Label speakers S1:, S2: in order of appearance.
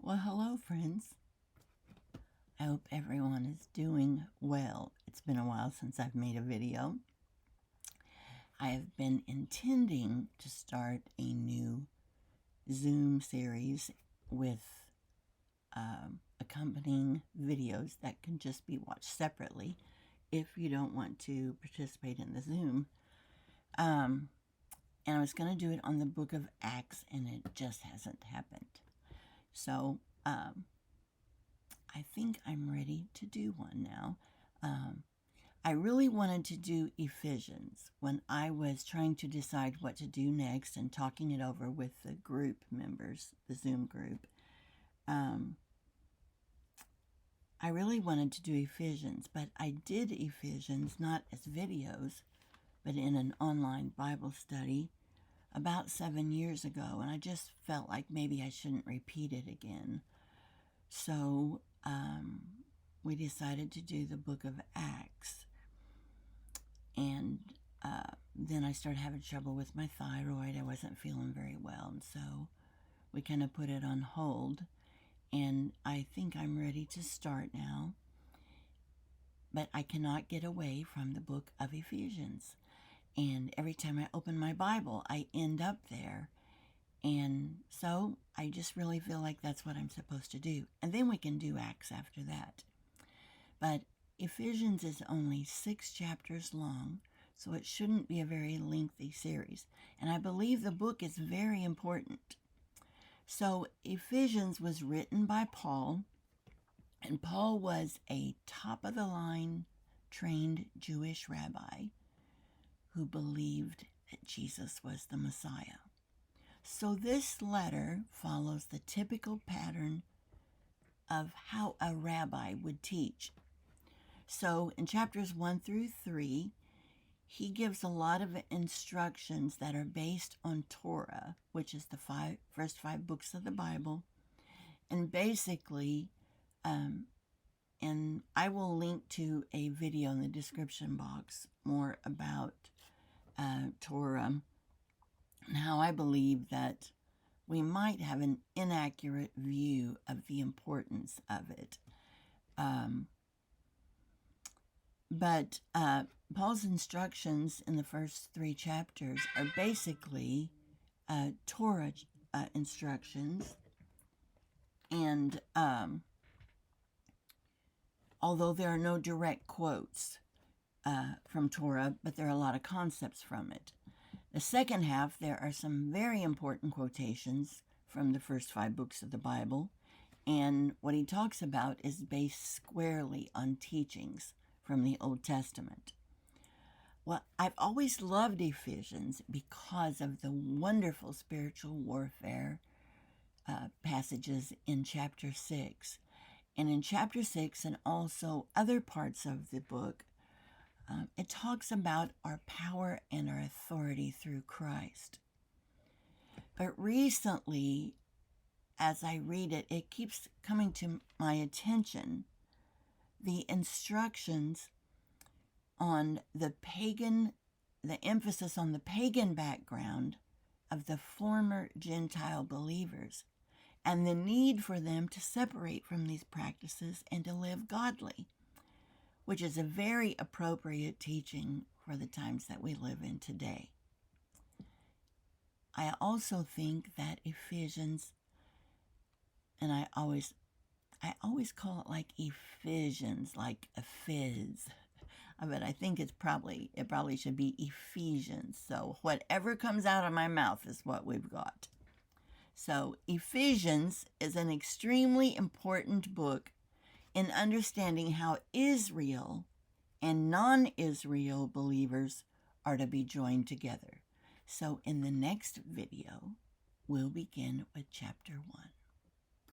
S1: Well, hello, friends. I hope everyone is doing well. It's been a while since I've made a video. I have been intending to start a new Zoom series with accompanying videos that can just be watched separately if you don't want to participate in the Zoom. And I was going to do it on the book of Acts, and it just hasn't happened. So, I think I'm ready to do one now. I really wanted to do Ephesians when I was trying to decide what to do next and talking it over with the group members, the Zoom group. I really wanted to do Ephesians, but I did Ephesians not as videos, but in an online Bible study about 7 years ago, and I just felt like maybe I shouldn't repeat it again. So we decided to do the book of Acts. And then I started having trouble with my thyroid. I wasn't feeling very well, and so we kind of put it on hold. And I think I'm ready to start now. But I cannot get away from the book of Ephesians. And every time I open my Bible, I end up there. And so I just really feel like that's what I'm supposed to do. And then we can do Acts after that. But Ephesians is only 6 chapters long, so it shouldn't be a very lengthy series. And I believe the book is very important. So Ephesians was written by Paul, and Paul was a top-of-the-line trained Jewish rabbi who believed that Jesus was the Messiah. So this letter follows the typical pattern of how a rabbi would teach. So in chapters 1 through 3, he gives a lot of instructions that are based on Torah, which is the first five books of the Bible. And basically, and I will link to a video in the description box more about Torah and how I believe that we might have an inaccurate view of the importance of it. But Paul's instructions in the first 3 chapters are basically Torah instructions. And although there are no direct quotes from Torah, but there are a lot of concepts from it. The second half, there are some very important quotations from the first 5 books of the Bible. And what he talks about is based squarely on teachings from the Old Testament. Well, I've always loved Ephesians because of the wonderful spiritual warfare passages in chapter 6. And in chapter 6 and also other parts of the book, it talks about our power and our authority through Christ. But recently, as I read it, it keeps coming to my attention the instructions on the emphasis on the pagan background of the former Gentile believers and the need for them to separate from these practices and to live godly, which is a very appropriate teaching for the times that we live in today. I also think that Ephesians, and I always call it like Ephesians, like a fizz, but I think it probably should be Ephesians. So whatever comes out of my mouth is what we've got. So Ephesians is an extremely important book in understanding how Israel and non-Israel believers are to be joined together. So in the next video, we'll begin with chapter 1.